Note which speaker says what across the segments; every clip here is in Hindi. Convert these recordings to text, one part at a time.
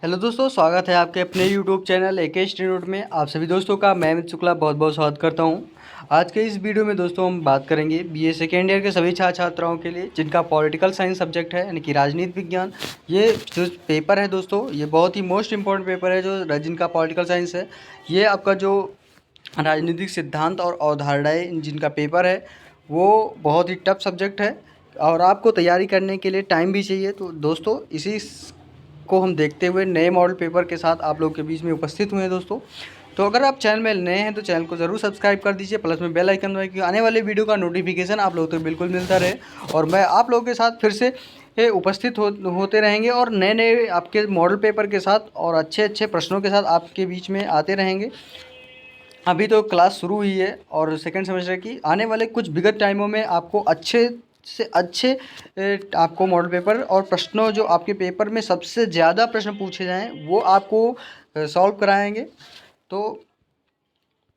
Speaker 1: हेलो दोस्तों, स्वागत है आपके अपने YouTube channel AK study note में। आप सभी दोस्तों का मैं अमित शुक्ला बहुत बहुत स्वागत करता हूं। आज के इस वीडियो में दोस्तों हम बात करेंगे बीए सेकेंड ईयर के सभी छात्र छात्राओं के लिए जिनका पॉलिटिकल साइंस सब्जेक्ट है, यानी कि राजनीति विज्ञान। ये जो पेपर है दोस्तों, ये बहुत ही मोस्ट इंपॉर्टेंट पेपर है। जो जिनका पॉलिटिकल साइंस है, ये आपका जो राजनीतिक सिद्धांत और अवधारणाएँ जिनका पेपर है, वो बहुत ही टफ सब्जेक्ट है और आपको तैयारी करने के लिए टाइम भी चाहिए। तो दोस्तों इसी को हम देखते हुए नए मॉडल पेपर के साथ आप लोग के बीच में उपस्थित हुए हैं दोस्तों। तो अगर आप चैनल में नए हैं तो चैनल को ज़रूर सब्सक्राइब कर दीजिए, प्लस में बेल आइकन दबाइए क्योंकि आने वाले वीडियो का नोटिफिकेशन आप लोगों तक बिल्कुल मिलता रहे और मैं आप लोगों के साथ फिर से उपस्थित होते रहेंगे और नए नए आपके मॉडल पेपर के साथ और अच्छे अच्छे प्रश्नों के साथ आपके बीच में आते रहेंगे। अभी तो क्लास शुरू हुई है और सेकेंड सेमेस्टर की आने वाले कुछ विगत टाइमों में आपको अच्छे से अच्छे आपको मॉडल पेपर और प्रश्नों जो आपके पेपर में सबसे ज़्यादा प्रश्न पूछे जाएं वो आपको सॉल्व कराएंगे। तो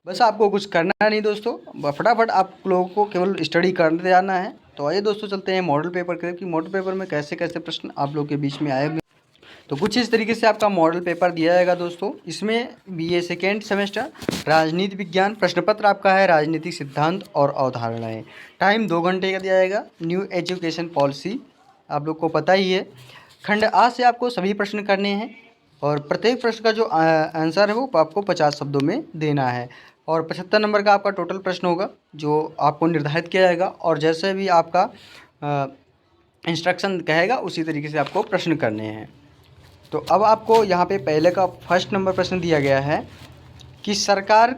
Speaker 1: बस आपको कुछ करना नहीं दोस्तों, फटाफट आप लोगों को केवल स्टडी करते जाना है। तो आइए दोस्तों चलते हैं मॉडल पेपर के कि मॉडल पेपर में कैसे कैसे प्रश्न आप लोग के बीच में आए। तो कुछ इस तरीके से आपका मॉडल पेपर दिया जाएगा दोस्तों। इसमें बीए सेकेंड सेमेस्टर राजनीति विज्ञान प्रश्न पत्र आपका है राजनीतिक सिद्धांत और अवधारणाएं। टाइम 2 घंटे का दिया जाएगा। न्यू एजुकेशन पॉलिसी आप लोग को पता ही है। खंड आ से आपको सभी प्रश्न करने हैं और प्रत्येक प्रश्न का जो आंसर है वो आपको 50 शब्दों में देना है और 75 नंबर का आपका टोटल प्रश्न होगा जो आपको निर्धारित किया जाएगा और जैसे भी आपका इंस्ट्रक्शन कहेगा उसी तरीके से आपको प्रश्न करने हैं। तो अब आपको यहाँ पे पहले का फर्स्ट नंबर प्रश्न दिया गया है कि सरकार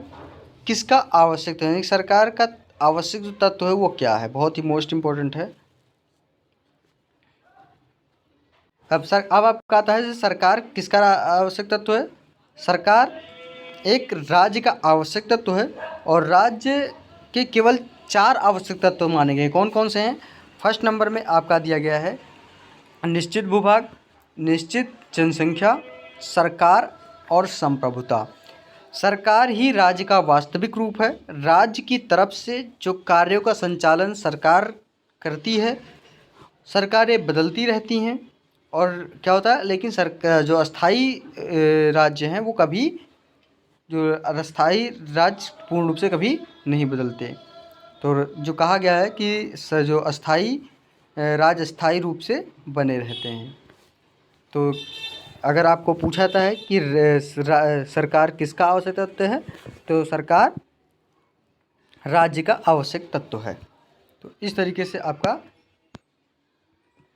Speaker 1: किसका आवश्यक है, यानी सरकार का आवश्यक जो तत्व है वो क्या है। बहुत ही मोस्ट इम्पोर्टेंट है। अब आपका आता है सरकार किसका आवश्यक तत्व है। सरकार एक राज्य का आवश्यक तत्व है और राज्य के केवल 4 आवश्यक तत्व माने गए। कौन कौन से हैं? फर्स्ट नंबर में आपका दिया गया है निश्चित भूभाग, निश्चित जनसंख्या, सरकार और संप्रभुता। सरकार ही राज्य का वास्तविक रूप है। राज्य की तरफ से जो कार्यों का संचालन सरकार करती है, सरकारें बदलती रहती हैं और क्या होता है, लेकिन सरकार जो अस्थाई राज्य हैं वो कभी जो अस्थाई राज्य पूर्ण रूप से कभी नहीं बदलते। तो जो कहा गया है कि जो अस्थाई राज्य स्थायी रूप से बने रहते हैं। तो अगर आपको पूछा जाता है कि सरकार किसका आवश्यक तत्व है तो सरकार राज्य का आवश्यक तत्व है। तो इस तरीके से आपका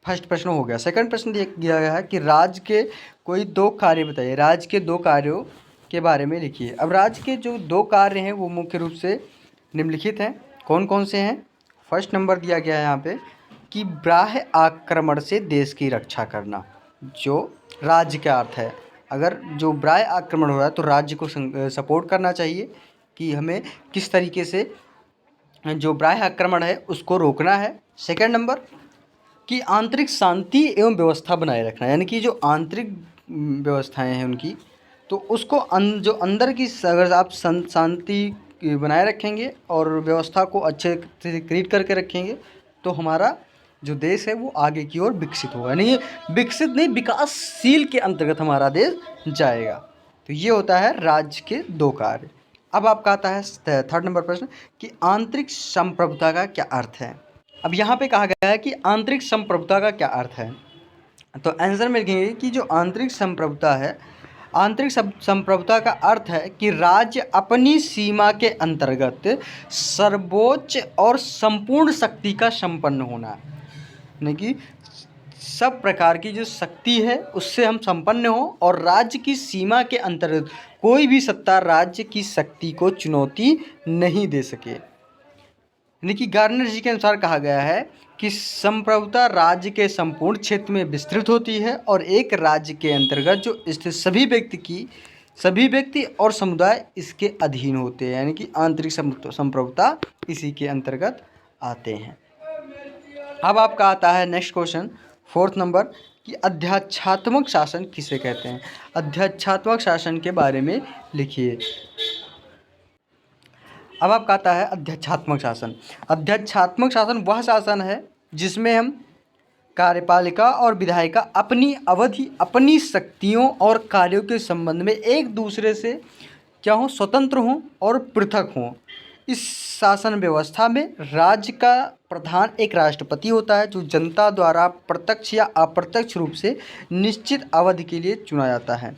Speaker 1: फर्स्ट प्रश्न हो गया। सेकंड प्रश्न दिया गया है कि राज्य के कोई 2 कार्य बताइए। राज्य के 2 कार्यों के बारे में लिखिए। अब राज्य के जो 2 कार्य हैं वो मुख्य रूप से निम्नलिखित हैं। कौन कौन से हैं? फर्स्ट नंबर दिया गया है यहाँ पे कि बाह्य आक्रमण से देश की रक्षा करना, जो राज्य का अर्थ है। अगर जो बाह्य आक्रमण हो रहा है तो राज्य को सपोर्ट करना चाहिए कि हमें किस तरीके से जो बाह्य आक्रमण है उसको रोकना है। सेकंड नंबर कि आंतरिक शांति एवं व्यवस्था बनाए रखना, यानी कि जो आंतरिक व्यवस्थाएं हैं उनकी, तो उसको जो अंदर की अगर आप शांति बनाए रखेंगे और व्यवस्था को अच्छे से क्रिएट करके रखेंगे तो हमारा जो देश है वो आगे की ओर विकसित होगा। यानी विकसित नहीं, विकासशील के अंतर्गत हमारा देश जाएगा। तो ये होता है राज्य के 2 कार्य। अब आपका आता है थर्ड नंबर प्रश्न कि आंतरिक संप्रभुता का क्या अर्थ है। अब यहाँ पे कहा गया है कि आंतरिक संप्रभुता का क्या अर्थ है। तो आंसर में लिखेंगे कि जो आंतरिक संप्रभुता है, आंतरिक संप्रभुता का अर्थ है कि राज्य अपनी सीमा के अंतर्गत सर्वोच्च और संपूर्ण शक्ति का संपन्न होना, यानी कि सब प्रकार की जो शक्ति है उससे हम संपन्न हो और राज्य की सीमा के अंतर्गत कोई भी सत्ता राज्य की शक्ति को चुनौती नहीं दे सके। यानी कि गार्नर जी के अनुसार कहा गया है कि संप्रभुता राज्य के संपूर्ण क्षेत्र में विस्तृत होती है और एक राज्य के अंतर्गत जो स्थित सभी व्यक्ति और समुदाय इसके अधीन होते हैं, यानी कि आंतरिक संप्रभुता इसी के अंतर्गत आते हैं। अब आपका आता है नेक्स्ट क्वेश्चन फोर्थ नंबर कि अध्यात्मात्मक शासन किसे कहते हैं। अध्यात्मात्मक शासन के बारे में लिखिए। अब आपका आता है अध्यात्मात्मक शासन। अध्यात्मात्मक शासन वह शासन है जिसमें हम कार्यपालिका और विधायिका अपनी अवधि, अपनी शक्तियों और कार्यों के संबंध में एक दूसरे से क्या हों, स्वतंत्र हों और पृथक हों। इस शासन व्यवस्था में राज्य का प्रधान एक राष्ट्रपति होता है, जो जनता द्वारा प्रत्यक्ष या अप्रत्यक्ष रूप से निश्चित अवधि के लिए चुना जाता है।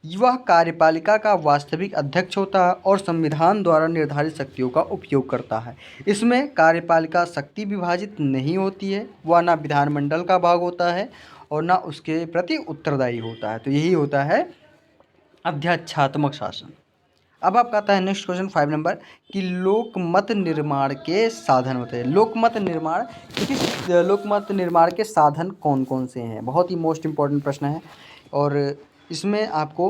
Speaker 1: वह कार्यपालिका का वास्तविक अध्यक्ष होता है और संविधान द्वारा निर्धारित शक्तियों का उपयोग करता है। इसमें कार्यपालिका शक्ति विभाजित नहीं होती है, वह ना विधानमंडल का भाग होता है और ना उसके प्रति उत्तरदायी होता है। तो यही होता है अध्यक्षात्मक शासन। अब आपका आता है नेक्स्ट क्वेश्चन 5 नंबर कि लोकमत निर्माण के साधन होते हैं। लोकमत निर्माण, देखिए लोकमत निर्माण के साधन कौन कौन से हैं, बहुत ही मोस्ट इम्पॉर्टेंट प्रश्न है। और इसमें आपको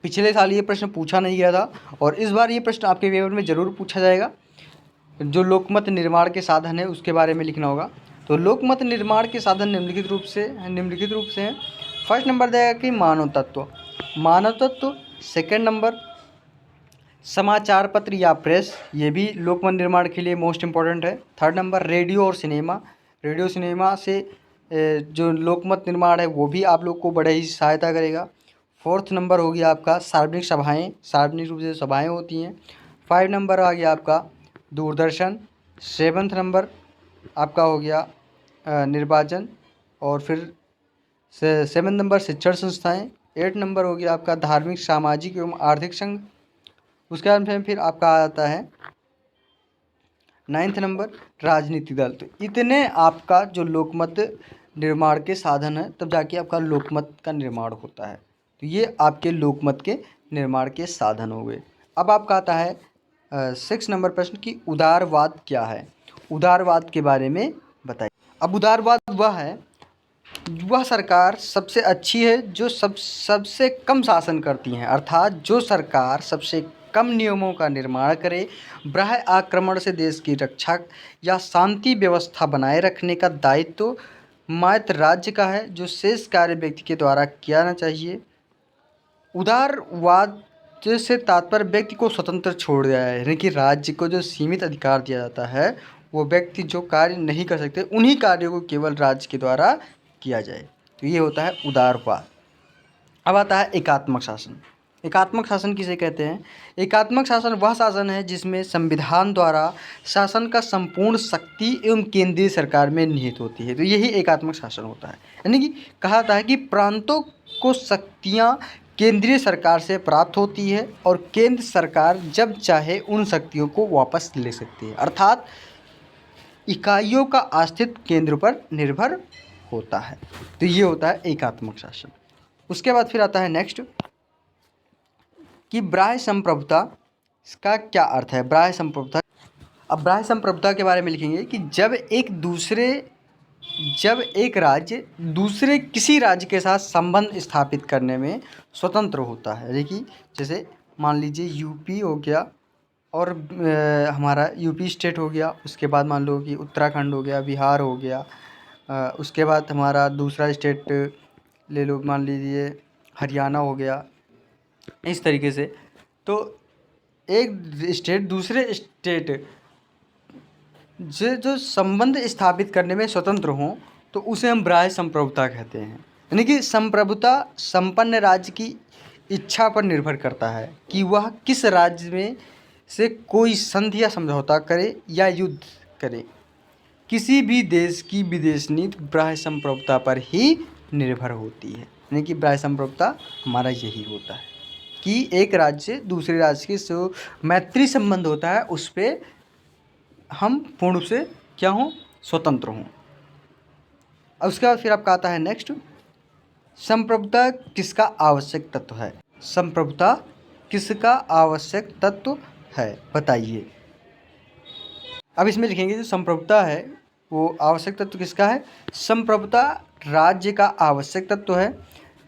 Speaker 1: पिछले साल ये प्रश्न पूछा नहीं गया था और इस बार ये प्रश्न आपके पेपर में ज़रूर पूछा जाएगा। जो लोकमत निर्माण के साधन है उसके बारे में लिखना होगा। तो लोकमत निर्माण के साधन निम्नलिखित रूप से हैं। फर्स्ट नंबर देगा कि मानव तत्व। सेकेंड नंबर समाचार पत्र या प्रेस, ये भी लोकमत निर्माण के लिए मोस्ट इम्पॉर्टेंट है। थर्ड नंबर रेडियो और सिनेमा से जो लोकमत निर्माण है वो भी आप लोग को बड़े ही सहायता करेगा। फोर्थ नंबर हो गया आपका सार्वजनिक रूप से सभाएँ होती हैं। 5 नंबर आ गया आपका दूरदर्शन। 7th नंबर आपका हो गया निर्वाचन और फिर 7 नंबर शिक्षण संस्थाएँ। 8 नंबर हो गया आपका धार्मिक, सामाजिक एवं आर्थिक संघ। उसके बाद फिर आपका आता है 9th नंबर राजनीतिक दल। तो इतने आपका जो लोकमत निर्माण के साधन है, तब जाके आपका लोकमत का निर्माण होता है। तो ये आपके लोकमत के निर्माण के साधन हो गए। अब आपका आता है 6 नंबर प्रश्न कि उदारवाद क्या है। उदारवाद के बारे में बताइए। अब उदारवाद वह सरकार सबसे अच्छी है जो सबसे कम शासन करती हैं, अर्थात जो सरकार सबसे कम नियमों का निर्माण करे, बाह्य आक्रमण से देश की रक्षा या शांति व्यवस्था बनाए रखने का दायित्व मात्र राज्य का है, जो शेष कार्य व्यक्ति के द्वारा किया जाना चाहिए। उदारवाद से तात्पर्य व्यक्ति को स्वतंत्र छोड़ दिया है, यानी कि राज्य को जो सीमित अधिकार दिया जाता है, वो व्यक्ति जो कार्य नहीं कर सकते उन्हीं कार्यों को केवल राज्य के द्वारा किया जाए। तो ये होता है उदारवाद। अब आता है एकात्मक शासन। एकात्मक शासन किसे कहते हैं? एकात्मक शासन वह शासन है जिसमें संविधान द्वारा शासन का संपूर्ण शक्ति एवं केंद्रीय सरकार में निहित होती है। तो यही एकात्मक शासन होता है, यानी कि कहा जाता है कि प्रांतों को शक्तियाँ केंद्रीय सरकार से प्राप्त होती है और केंद्र सरकार जब चाहे उन शक्तियों को वापस ले सकती है, अर्थात इकाइयों का अस्तित्व केंद्र पर निर्भर होता है। तो ये होता है एकात्मक शासन। उसके बाद फिर आता है नेक्स्ट कि बाह्य संप्रभुता, इसका क्या अर्थ है? बाह्य संप्रभुता, अब बाह्य संप्रभुता के बारे में लिखेंगे कि जब एक राज्य दूसरे किसी राज्य के साथ संबंध स्थापित करने में स्वतंत्र होता है। देखिए जैसे मान लीजिए यूपी हो गया और हमारा यूपी स्टेट हो गया, उसके बाद मान लो कि उत्तराखंड हो गया, बिहार हो गया, उसके बाद हमारा दूसरा स्टेट ले लो, मान लीजिए हरियाणा हो गया। इस तरीके से तो एक स्टेट दूसरे स्टेट जो संबंध स्थापित करने में स्वतंत्र हों तो उसे हम बाह्य संप्रभुता कहते हैं। यानी कि संप्रभुता संपन्न राज्य की इच्छा पर निर्भर करता है कि वह किस राज्य में से कोई संधि या समझौता करे या युद्ध करे। किसी भी देश की विदेश नीति बाह्य संप्रभुता पर ही निर्भर होती है। यानी कि बाह्य संप्रभुता हमारा यही होता है कि एक राज्य से दूसरे राज्य के जो मैत्री संबंध होता है उस पर हम पूर्ण रूप से क्या हों, स्वतंत्र हों। अब उसके बाद फिर आपका आता है नेक्स्ट, संप्रभुता किसका आवश्यक तत्व है? संप्रभुता किसका आवश्यक तत्व है, बताइए। अब इसमें लिखेंगे जो संप्रभुता है वो आवश्यक तत्व किसका है? संप्रभुता राज्य का आवश्यक तत्व है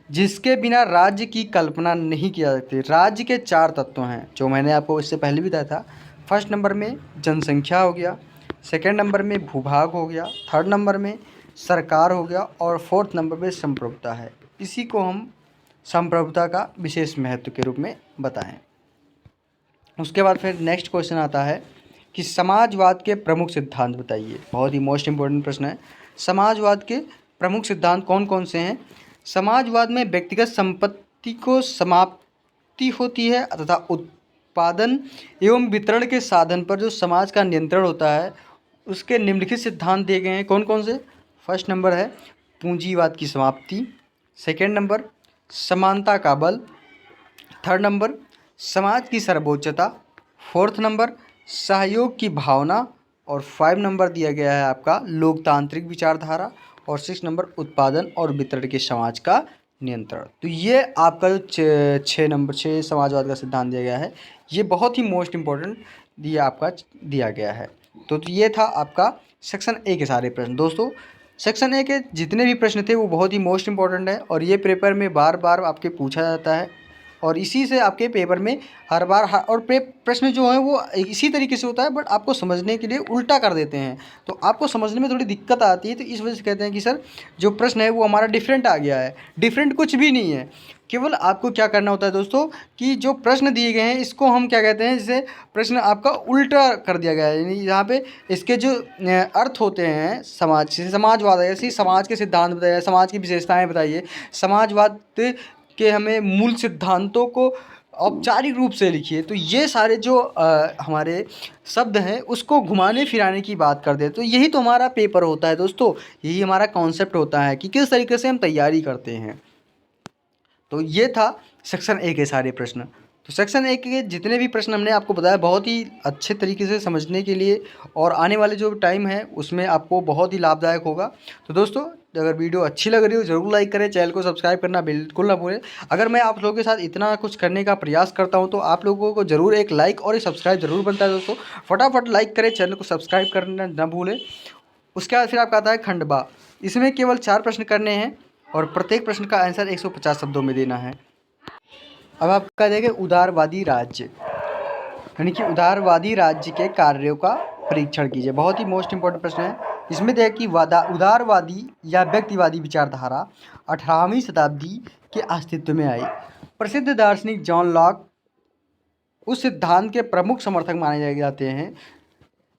Speaker 1: जिसके बिना राज्य की कल्पना नहीं की जा सकती। राज्य के 4 तत्व हैं जो मैंने आपको इससे पहले भी बताया था। फर्स्ट नंबर में जनसंख्या हो गया, सेकंड नंबर में भूभाग हो गया, थर्ड नंबर में सरकार हो गया और फोर्थ नंबर पे संप्रभुता है। इसी को हम संप्रभुता का विशेष महत्व के रूप में बताएं। उसके बाद फिर नेक्स्ट क्वेश्चन आता है कि समाजवाद के प्रमुख सिद्धांत बताइए। बहुत ही मोस्ट इम्पोर्टेंट प्रश्न है। समाजवाद के प्रमुख सिद्धांत कौन कौन से हैं? समाजवाद में व्यक्तिगत संपत्ति को समाप्ति होती है तथा उत्पादन एवं वितरण के साधन पर जो समाज का नियंत्रण होता है उसके निम्नलिखित सिद्धांत दिए गए हैं। कौन कौन से? फर्स्ट नंबर है पूंजीवाद की समाप्ति, सेकेंड नंबर समानता का बल, थर्ड नंबर समाज की सर्वोच्चता, फोर्थ नंबर सहयोग की भावना, और 5 नंबर दिया गया है आपका लोकतांत्रिक विचारधारा, और 6 नंबर उत्पादन और वितरण के समाज का नियंत्रण। तो ये आपका जो 6 समाजवाद का सिद्धांत दिया गया है, ये बहुत ही मोस्ट इम्पोर्टेंट आपका दिया गया है। तो ये था आपका सेक्शन ए के सारे प्रश्न। दोस्तों सेक्शन ए के जितने भी प्रश्न थे वो बहुत ही मोस्ट इम्पोर्टेंट है और ये पेपर में बार बार आपके पूछा जाता है और इसी से आपके पेपर में हर बार और प्रश्न जो है वो इसी तरीके से होता है, बट आपको समझने के लिए उल्टा कर देते हैं, तो आपको समझने में थोड़ी दिक्कत आती है। तो इस वजह से कहते हैं कि सर जो प्रश्न है वो हमारा डिफरेंट आ गया है। डिफरेंट कुछ भी नहीं है, केवल आपको क्या करना होता है दोस्तों कि जो प्रश्न दिए गए हैं इसको हम क्या कहते हैं, जैसे प्रश्न आपका उल्टा कर दिया गया है, यानी यहाँ पे इसके जो अर्थ होते हैं समाजवाद है, ऐसे समाज के सिद्धांत बताइए, समाज की विशेषताएं बताइए, समाजवाद के हमें मूल सिद्धांतों को औपचारिक रूप से लिखिए। तो ये सारे जो हमारे शब्द हैं उसको घुमाने फिराने की बात कर दे, तो यही तो हमारा पेपर होता है दोस्तों, यही हमारा कॉन्सेप्ट होता है कि किस तरीके से हम तैयारी करते हैं। तो ये था सेक्शन ए के सारे प्रश्न। तो सेक्शन ए के जितने भी प्रश्न हमने आपको बताया बहुत ही अच्छे तरीके से समझने के लिए और आने वाले जो टाइम है उसमें आपको बहुत ही लाभदायक होगा। तो दोस्तों अगर वीडियो अच्छी लग रही हो ज़रूर लाइक करें, चैनल को सब्सक्राइब करना बिल्कुल ना भूलें। अगर मैं आप लोगों के साथ इतना कुछ करने का प्रयास करता हूं तो आप लोगों को ज़रूर एक लाइक और एक सब्सक्राइब ज़रूर बनता है दोस्तों। फटाफट लाइक करें, चैनल को सब्सक्राइब करना ना भूलें। उसके बाद फिर आपका आता है खंड बा। इसमें केवल 4 प्रश्न करने हैं और प्रत्येक प्रश्न का आंसर 150 शब्दों में देना है। अब आपका देखें उदारवादी राज्य, यानी कि उदारवादी राज्य के कार्यों का परीक्षण कीजिए। बहुत ही मोस्ट इंपॉर्टेंट प्रश्न है। इसमें देखें कि उदारवादी या व्यक्तिवादी विचारधारा 18वीं शताब्दी के अस्तित्व में आई। प्रसिद्ध दार्शनिक जॉन लॉक उस सिद्धांत के प्रमुख समर्थक माने जाते हैं।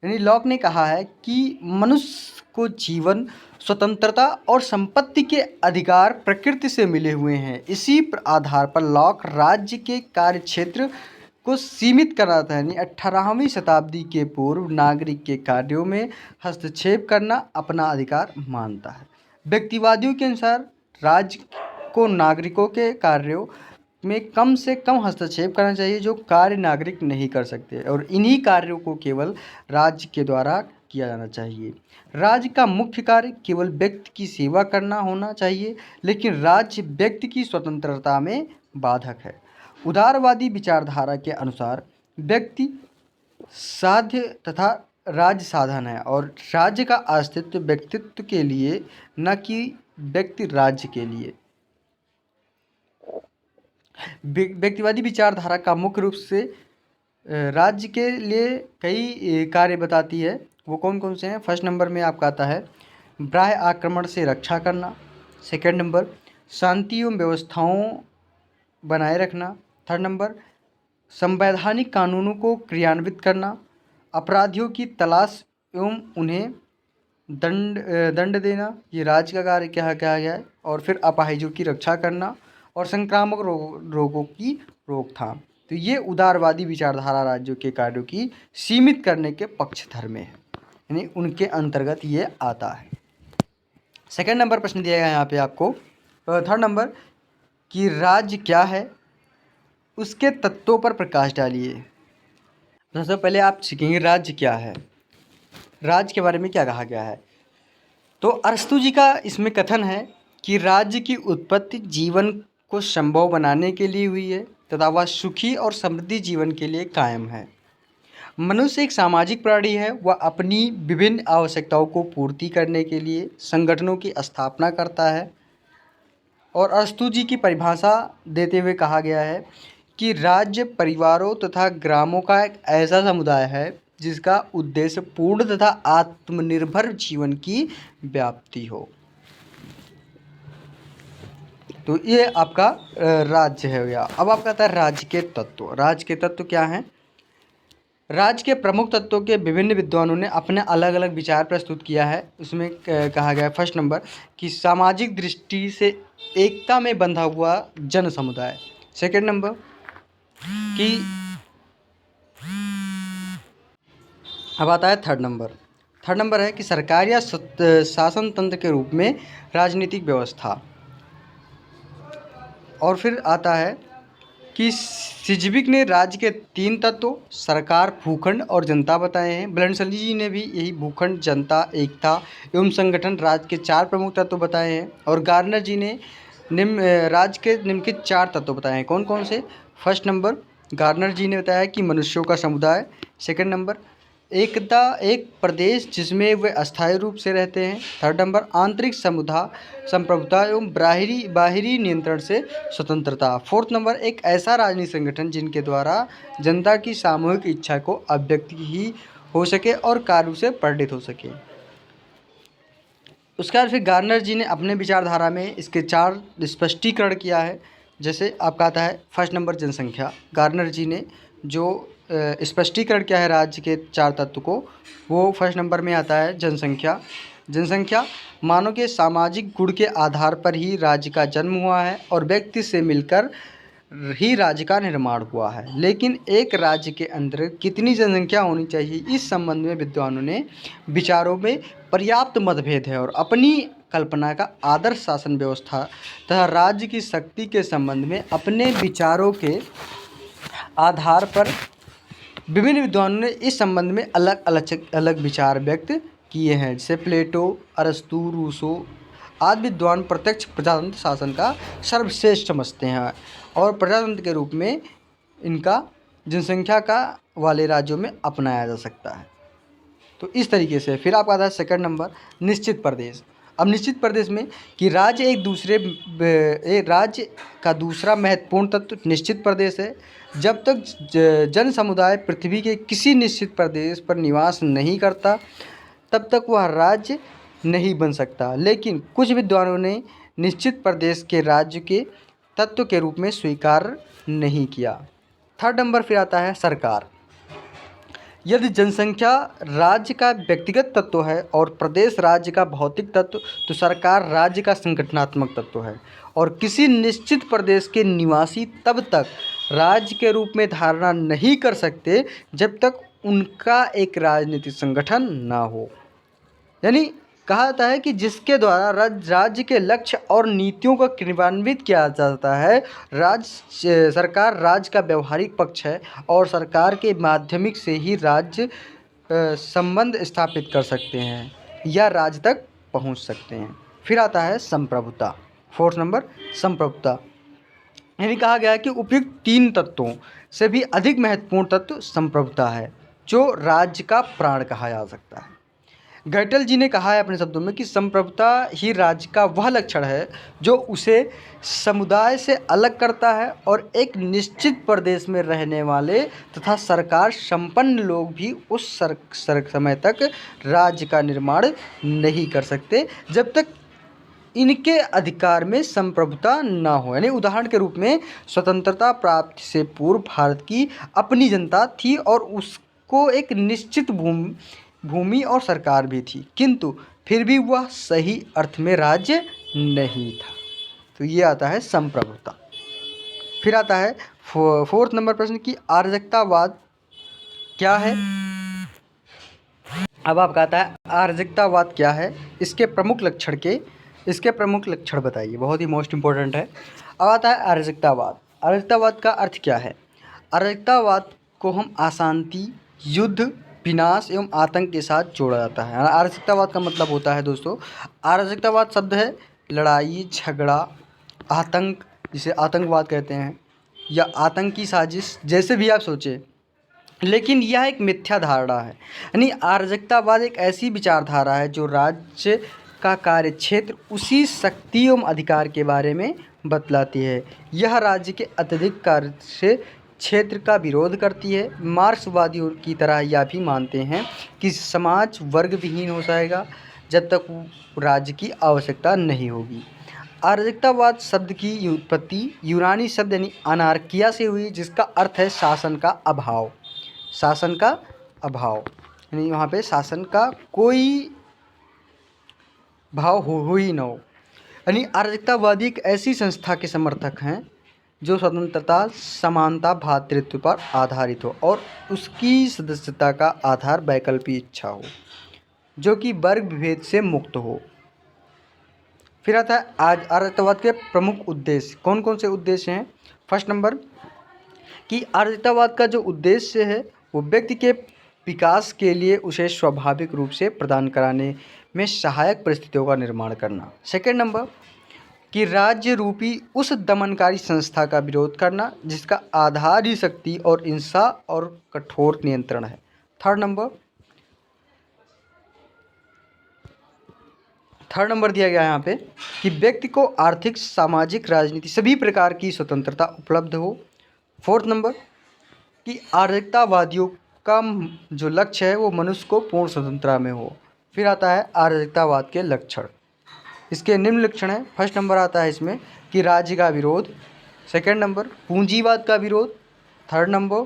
Speaker 1: यानी लॉक ने कहा है कि मनुष्य को जीवन, स्वतंत्रता और संपत्ति के अधिकार प्रकृति से मिले हुए हैं। इसी आधार पर लॉक राज्य के कार्यक्षेत्र को सीमित करना था, यानी 18वीं शताब्दी के पूर्व नागरिक के कार्यों में हस्तक्षेप करना अपना अधिकार मानता है। व्यक्तिवादियों के अनुसार राज्य को नागरिकों के कार्यों में कम से कम हस्तक्षेप करना चाहिए जो कार्य नागरिक नहीं कर सकते और इन्हीं कार्यों को केवल राज्य के द्वारा किया जाना चाहिए। राज्य का मुख्य कार्य केवल व्यक्ति की सेवा करना होना चाहिए, लेकिन राज्य व्यक्ति की स्वतंत्रता में बाधक है। उदारवादी विचारधारा के अनुसार व्यक्ति साध्य तथा राज्य साधन है और राज्य का अस्तित्व व्यक्तित्व के लिए न कि व्यक्ति राज्य के लिए। व्यक्तिवादी विचारधारा का मुख्य रूप से राज्य के लिए कई कार्य बताती है। वो कौन कौन से हैं? फर्स्ट नंबर में आपका आता है बाह्य आक्रमण से रक्षा करना, सेकंड नंबर शांति एवं व्यवस्थाओं बनाए रखना, थर्ड नंबर संवैधानिक कानूनों को क्रियान्वित करना, अपराधियों की तलाश एवं उन्हें दंड देना, ये राज्य का कार्य क्या गया है, और फिर अपाहिजों की रक्षा करना और संक्रामक रोगों की रोकथाम। तो ये उदारवादी विचारधारा राज्यों के कार्यों की सीमित करने के पक्षधर में है, यानी उनके अंतर्गत ये आता है। सेकंड नंबर प्रश्न दिया गया यहाँ पे आपको, थर्ड नंबर कि राज्य क्या है, उसके तत्वों पर प्रकाश डालिए। सबसे पहले आप सीखेंगे राज्य क्या है, राज्य के बारे में क्या कहा गया है। तो अरस्तू जी का इसमें कथन है कि राज्य की उत्पत्ति जीवन को संभव बनाने के लिए हुई है तथा वह सुखी और समृद्धि जीवन के लिए कायम है। मनुष्य एक सामाजिक प्राणी है, वह अपनी विभिन्न आवश्यकताओं को पूर्ति करने के लिए संगठनों की स्थापना करता है। और अरस्तू जी की परिभाषा देते हुए कहा गया है कि राज्य परिवारों तथा ग्रामों का एक ऐसा समुदाय है जिसका उद्देश्य पूर्ण तथा आत्मनिर्भर जीवन की व्याप्ति हो। तो ये आपका राज्य है। या अब आपका आता है राज्य के तत्व। राज्य के तत्व क्या हैं? राज्य के प्रमुख तत्वों के विभिन्न विद्वानों ने अपने अलग अलग विचार प्रस्तुत किया है। उसमें कहा गया है फर्स्ट नंबर कि सामाजिक दृष्टि से एकता में बंधा हुआ जन समुदाय। सेकेंड नंबर कि अब आता है थर्ड नंबर। थर्ड नंबर है कि सरकार या शासन तंत्र के रूप में राजनीतिक व्यवस्था। और फिर आता है कि सिजविक ने राज्य के 3 तत्व सरकार, भूखंड और जनता बताए हैं। ब्लैंडसली जी ने भी यही भूखंड, जनता, एकता एवं संगठन राज्य के 4 प्रमुख तत्व बताए हैं। और गार्नर जी ने राज्य के निम्नलिखित 4 तत्व बताए हैं। कौन कौन से? फर्स्ट नंबर गार्नर जी ने बताया कि मनुष्यों का समुदाय। सेकंड नंबर एकता, एक प्रदेश जिसमें वे अस्थायी रूप से रहते हैं। थर्ड नंबर आंतरिक संप्रभुता एवं बाहरी नियंत्रण से स्वतंत्रता। फोर्थ नंबर एक ऐसा राजनीतिक संगठन जिनके द्वारा जनता की सामूहिक इच्छा को अभिव्यक्ति ही हो सके और कार्य से प्रेरित हो सके। उसके बाद फिर गार्नर जी ने अपने विचारधारा में इसके 4 स्पष्टीकरण किया है। जैसे आपका आता है फर्स्ट नंबर जनसंख्या। गार्नर जी ने जो स्पष्टीकरण किया है राज्य के 4 तत्व को, वो फर्स्ट नंबर में आता है जनसंख्या। जनसंख्या मानव के सामाजिक गुण के आधार पर ही राज्य का जन्म हुआ है और व्यक्ति से मिलकर ही राज्य का निर्माण हुआ है। लेकिन एक राज्य के अंदर कितनी जनसंख्या होनी चाहिए, इस संबंध में विद्वानों ने विचारों में पर्याप्त मतभेद है और अपनी कल्पना का आदर्श शासन व्यवस्था तथा राज्य की शक्ति के संबंध में अपने विचारों के आधार पर विभिन्न विद्वानों ने इस संबंध में अलग अलग विचार व्यक्त किए हैं। जैसे प्लेटो, अरस्तु, रूसो आदि विद्वान प्रत्यक्ष प्रजातंत्र शासन का सर्वश्रेष्ठ समझते हैं और प्रजातंत्र के रूप में इनका जनसंख्या का वाले राज्यों में अपनाया जा सकता है। तो इस तरीके से फिर आपका आता है सेकंड नंबर निश्चित प्रदेश। अब निश्चित प्रदेश में कि राज्य राज्य का दूसरा महत्वपूर्ण तत्व निश्चित प्रदेश है। जब तक जन समुदाय पृथ्वी के किसी निश्चित प्रदेश पर निवास नहीं करता तब तक वह राज्य नहीं बन सकता। लेकिन कुछ विद्वानों ने निश्चित प्रदेश के राज्य के तत्व के रूप में स्वीकार नहीं किया। थर्ड नंबर फिर आता है सरकार। यदि जनसंख्या राज्य का व्यक्तिगत तत्व है और प्रदेश राज्य का भौतिक तत्व, तो सरकार राज्य का संगठनात्मक तत्व है और किसी निश्चित प्रदेश के निवासी तब तक राज्य के रूप में धारणा नहीं कर सकते जब तक उनका एक राजनीतिक संगठन ना हो। यानी कहा जाता है कि जिसके द्वारा राज्य के लक्ष्य और नीतियों को क्रियान्वित किया जाता है, सरकार राज्य का व्यवहारिक पक्ष है और सरकार के माध्यमिक से ही राज्य संबंध स्थापित कर सकते हैं या राज्य तक पहुंच सकते हैं। फिर आता है संप्रभुता। फोर्थ नंबर संप्रभुता। यानी कहा गया है कि उपयुक्त 3 तत्वों से भी अधिक महत्वपूर्ण तत्व संप्रभुता है जो राज्य का प्राण कहा जा सकता है। गैटल जी ने कहा है अपने शब्दों में कि संप्रभुता ही राज्य का वह लक्षण है जो उसे समुदाय से अलग करता है और एक निश्चित प्रदेश में रहने वाले तथा सरकार संपन्न लोग भी उस समय तक राज्य का निर्माण नहीं कर सकते जब तक इनके अधिकार में संप्रभुता ना हो। यानी उदाहरण के रूप में स्वतंत्रता प्राप्ति से पूर्व भारत की अपनी जनता थी और उसको एक निश्चित भूमि और सरकार भी थी, किंतु फिर भी वह सही अर्थ में राज्य नहीं था। तो ये आता है संप्रभुता। फिर आता है फोर्थ नंबर प्रश्न की अराजकतावाद क्या है। अब आपका आता है अराजकतावाद क्या है, इसके प्रमुख लक्षण बताइए। बहुत ही मोस्ट इंपॉर्टेंट है। अब आता है अराजकतावाद। अराजकतावाद का अर्थ क्या है? अराजकतावाद को हम अशांति, युद्ध, विनाश एवं आतंक के साथ जोड़ा जाता है। अराजकतावाद का मतलब होता है दोस्तों, अराजकतावाद शब्द है लड़ाई, झगड़ा, आतंक, जिसे आतंकवाद कहते हैं, या आतंकी साजिश, जैसे भी आप सोचें, लेकिन यह एक मिथ्या धारणा है। यानी अराजकतावाद एक ऐसी विचारधारा है जो राज्य का कार्य क्षेत्र उसी शक्ति एवं अधिकार के बारे में बतलाती है। यह राज्य के अत्यधिक कार्य से क्षेत्र का विरोध करती है। मार्क्सवादियों की तरह यह भी मानते हैं कि समाज वर्ग विहीन हो जाएगा जब तक राज्य की आवश्यकता नहीं होगी। अराजकतावाद शब्द की उत्पत्ति यूनानी शब्द यानी अनार्किया से हुई, जिसका अर्थ है शासन का अभाव। शासन का अभाव, यानी वहाँ पे शासन का कोई भाव हो ही ना हो। यानी अराजकतावादी एक ऐसी संस्था के समर्थक हैं जो स्वतंत्रता, समानता, भ्रातृत्व पर आधारित हो और उसकी सदस्यता का आधार वैकल्पिक इच्छा हो जो कि वर्ग विभेद से मुक्त हो। फिर आता है आज अराजकतावाद के प्रमुख उद्देश्य। कौन कौन से उद्देश्य हैं? फर्स्ट नंबर कि अराजकतावाद का जो उद्देश्य है वो व्यक्ति के विकास के लिए उसे स्वाभाविक रूप से प्रदान कराने में सहायक परिस्थितियों का निर्माण करना। सेकेंड नंबर कि राज्य रूपी उस दमनकारी संस्था का विरोध करना जिसका आधार ही शक्ति और हिंसा और कठोर नियंत्रण है। थर्ड नंबर दिया गया है यहाँ पे कि व्यक्ति को आर्थिक, सामाजिक, राजनीति सभी प्रकार की स्वतंत्रता उपलब्ध हो। फोर्थ नंबर कि अराजकतावादियों का जो लक्ष्य है वो मनुष्य को पूर्ण स्वतंत्रता में हो। फिर आता है अराजकतावाद के लक्षण। इसके निम्न लक्षण है। फर्स्ट नंबर आता है इसमें कि राज्य का विरोध। सेकंड नंबर पूंजीवाद का विरोध। थर्ड नंबर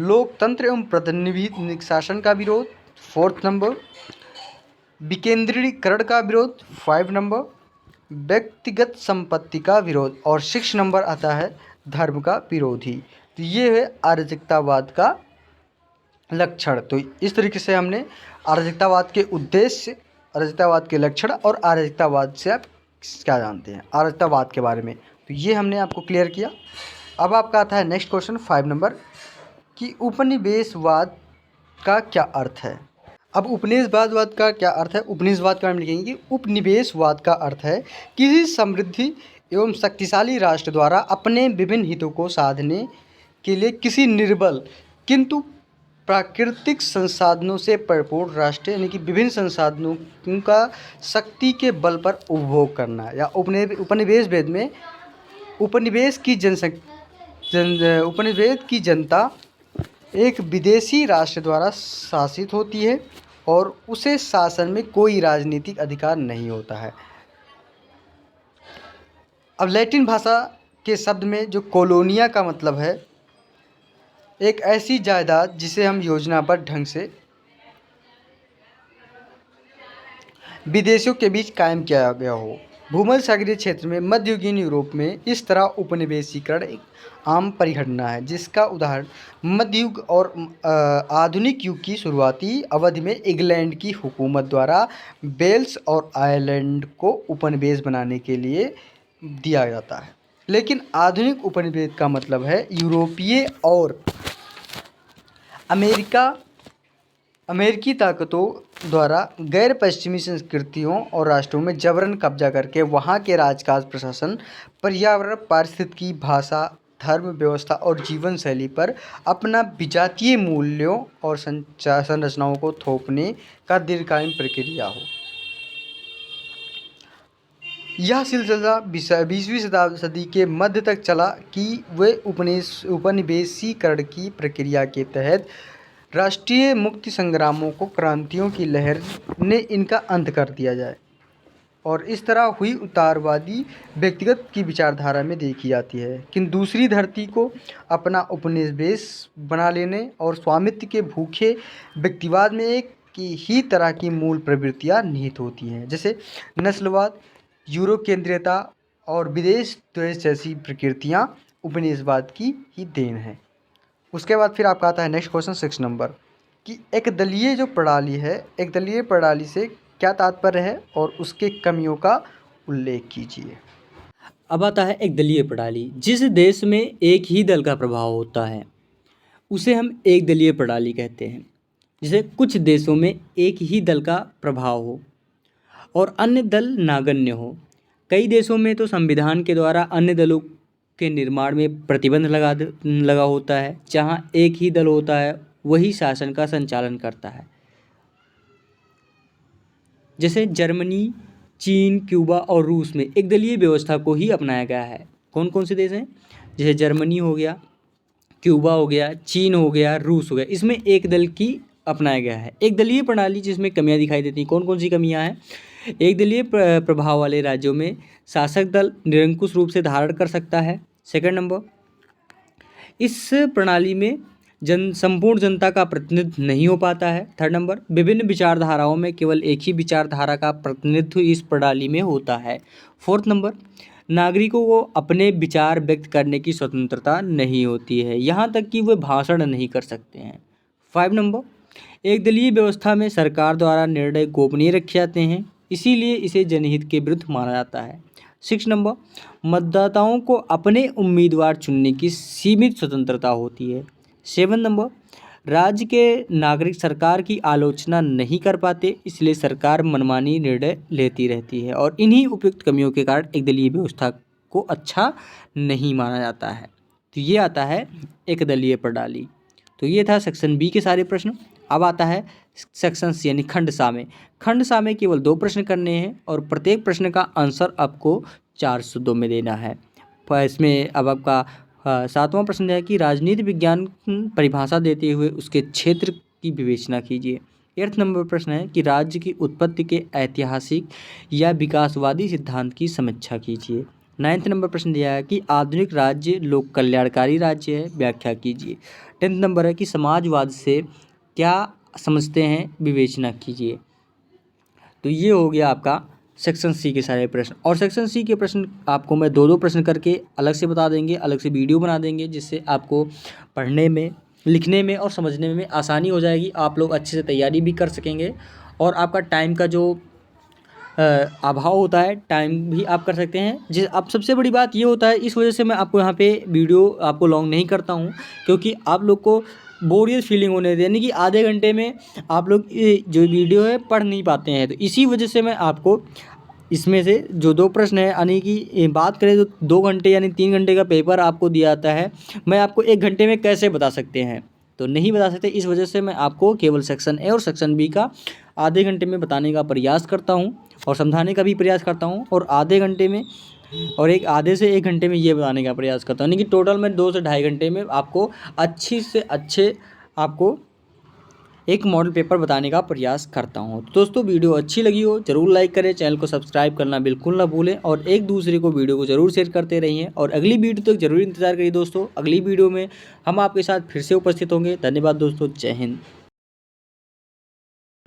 Speaker 1: लोकतंत्र एवं प्रतिनिधि शासन का विरोध। फोर्थ नंबर विकेंद्रीकरण का विरोध। 5 नंबर व्यक्तिगत संपत्ति का विरोध और 6 नंबर आता है धर्म का विरोधी। तो ये है अराजकतावाद का लक्षण। तो इस तरीके से हमने अराजकतावाद के उद्देश्य, अराजकतावाद के लक्षण और अराजकतावाद से आप क्या जानते हैं अराजकतावाद के बारे में, तो ये हमने आपको क्लियर किया। अब आपका आता है नेक्स्ट क्वेश्चन 5 नंबर कि उपनिवेशवाद का क्या अर्थ है। अब उपनिवेशवाद का क्या अर्थ है? उपनिवेशवाद का हम लिखेंगे कि उपनिवेशवाद का अर्थ है किसी समृद्धि एवं शक्तिशाली राष्ट्र द्वारा अपने विभिन्न हितों को साधने के लिए किसी निर्बल किंतु प्राकृतिक संसाधनों से परिपूर्ण राष्ट्र, यानी कि विभिन्न संसाधनों का शक्ति के बल पर उपभोग करना। या उपनिवेशवाद में उपनिवेश की जनता एक विदेशी राष्ट्र द्वारा शासित होती है और उसे शासन में कोई राजनीतिक अधिकार नहीं होता है। अब लैटिन भाषा के शब्द में जो कोलोनिया का मतलब है एक ऐसी जायदाद जिसे हम योजनाबद्ध ढंग से विदेशियों के बीच कायम किया गया हो। भूमध्य सागरीय क्षेत्र में मध्ययुगीन यूरोप में इस तरह उपनिवेशीकरण एक आम परिघटना है जिसका उदाहरण मध्ययुग और आधुनिक युग की शुरुआती अवधि में इंग्लैंड की हुकूमत द्वारा वेल्स और आयरलैंड को उपनिवेश बनाने के लिए दिया जाता है। लेकिन आधुनिक उपनिवेश का मतलब है यूरोपीय और अमेरिकी ताकतों द्वारा गैर पश्चिमी संस्कृतियों और राष्ट्रों में जबरन कब्जा करके वहाँ के राजकाज, प्रशासन, पर्यावरण, पारिस्थितिकी, भाषा, धर्म, व्यवस्था और जीवन शैली पर अपना विजातीय मूल्यों और संरचनाओं को थोपने का दीर्घकालीन प्रक्रिया हो। यह सिलसिला 20वीं सदी के मध्य तक चला कि वे उपनिवेशीकरण की प्रक्रिया के तहत राष्ट्रीय मुक्ति संग्रामों को क्रांतियों की लहर ने इनका अंत कर दिया जाए और इस तरह हुई उदारवादी व्यक्तिगत की विचारधारा में देखी जाती है कि दूसरी धरती को अपना उपनिवेश बना लेने और स्वामित्व के भूखे व्यक्तिवाद में एक ही तरह की मूल प्रवृत्तियां निहित होती हैं, जैसे नस्लवाद, यूरो केंद्रीयता और विदेश द्वेष जैसी प्रकृतियाँ उपनिवेशवाद की ही देन है। उसके बाद फिर आपका आता है नेक्स्ट क्वेश्चन 6 नंबर कि एक दलीय जो प्रणाली है, एक दलीय प्रणाली से क्या तात्पर्य है और उसके कमियों का उल्लेख कीजिए।
Speaker 2: अब आता है एक दलीय प्रणाली। जिस देश में एक ही दल का प्रभाव होता है उसे हम एक दलीय प्रणाली कहते हैं। जैसे कुछ देशों में एक ही दल का प्रभाव हो और अन्य दल नागण्य हो। कई देशों में तो संविधान के द्वारा अन्य दलों के निर्माण में प्रतिबंध लगा होता है। जहाँ एक ही दल होता है वही शासन का संचालन करता है। जैसे जर्मनी, चीन, क्यूबा और रूस में एक दलीय व्यवस्था को ही अपनाया गया है। कौन कौन से देश हैं? जैसे जर्मनी हो गया, क्यूबा हो गया, चीन हो गया, रूस हो गया, इसमें एक दल की अपनाया गया है। एक दलीय प्रणाली जिसमें कमियां दिखाई देती हैं। कौन कौन सी कमियां हैं? एक दलीय प्रभाव वाले राज्यों में शासक दल निरंकुश रूप से धारण कर सकता है। सेकंड नंबर, इस प्रणाली में संपूर्ण जनता का प्रतिनिधित्व नहीं हो पाता है। थर्ड नंबर, विभिन्न विचारधाराओं में केवल एक ही विचारधारा का प्रतिनिधित्व इस प्रणाली में होता है। फोर्थ नंबर, नागरिकों को अपने विचार व्यक्त करने की स्वतंत्रता नहीं होती है, यहाँ तक कि वे भाषण नहीं कर सकते हैं। 5 नंबर, एक दलीय व्यवस्था में सरकार द्वारा निर्णय गोपनीय रखे जाते हैं, इसीलिए इसे जनहित के विरुद्ध माना जाता है। 6 नंबर, मतदाताओं को अपने उम्मीदवार चुनने की सीमित स्वतंत्रता होती है। 7 नंबर, राज्य के नागरिक सरकार की आलोचना नहीं कर पाते, इसलिए सरकार मनमानी निर्णय लेती रहती है और इन्हीं उपयुक्त कमियों के कारण एक दलीय व्यवस्था को अच्छा नहीं माना जाता है। तो ये आता है एक दलीय प्रणाली। तो ये था सेक्शन बी के सारे प्रश्न। अब आता है सेक्शन सी यानी खंड सा में। खंड सा में केवल 2 प्रश्न करने हैं और प्रत्येक प्रश्न का आंसर आपको 4 शब्दों में देना है। इसमें अब आपका 7वां प्रश्न है कि राजनीति विज्ञान परिभाषा देते हुए उसके क्षेत्र की विवेचना कीजिए। 8 नंबर प्रश्न है कि राज्य की उत्पत्ति के ऐतिहासिक या विकासवादी सिद्धांत की समीक्षा कीजिए। 9 नंबर प्रश्न दिया है कि आधुनिक राज्य लोक कल्याणकारी राज्य है, व्याख्या कीजिए। 10 नंबर है कि समाजवाद से क्या समझते हैं, विवेचना कीजिए। तो ये हो गया आपका सेक्शन सी के सारे प्रश्न। और सेक्शन सी के प्रश्न आपको मैं 2-2 प्रश्न करके अलग से बता देंगे, अलग से वीडियो बना देंगे, जिससे आपको पढ़ने में, लिखने में और समझने में आसानी हो जाएगी। आप लोग अच्छे से तैयारी भी कर सकेंगे और आपका टाइम का जो अभाव होता है, टाइम भी आप कर सकते हैं। अब सबसे बड़ी बात ये होता है, इस वजह से मैं आपको यहाँ पे वीडियो आपको लॉन्ग नहीं करता हूँ, क्योंकि आप लोग को बोरियत फीलिंग होने देती है, यानी कि आधे घंटे में आप लोग जो वीडियो है पढ़ नहीं पाते हैं। तो इसी वजह से मैं आपको इसमें से जो 2 प्रश्न है, यानी कि बात करें तो 2 घंटे यानी 3 घंटे का पेपर आपको दिया जाता है, मैं आपको 1 घंटे में कैसे बता सकते हैं, तो नहीं बता सकते। इस वजह से मैं आपको केवल सेक्शन ए और सेक्शन बी का आधे घंटे में बताने का प्रयास करता हूँ और समझाने का भी प्रयास करता हूँ, और आधे घंटे में और आधे से 1 घंटे में ये बताने का प्रयास करता हूँ, यानी कि टोटल मैं 2 से ढाई घंटे में आपको अच्छी से अच्छे आपको एक मॉडल पेपर बताने का प्रयास करता हूँ। तो दोस्तों, वीडियो अच्छी लगी हो ज़रूर लाइक करें, चैनल को सब्सक्राइब करना बिल्कुल ना भूलें और एक दूसरे को वीडियो को ज़रूर शेयर करते रहिए। और अगली वीडियो तक ज़रूर इंतजार करिए दोस्तों। अगली वीडियो में हम आपके साथ फिर से उपस्थित होंगे। धन्यवाद दोस्तों, जय हिंद।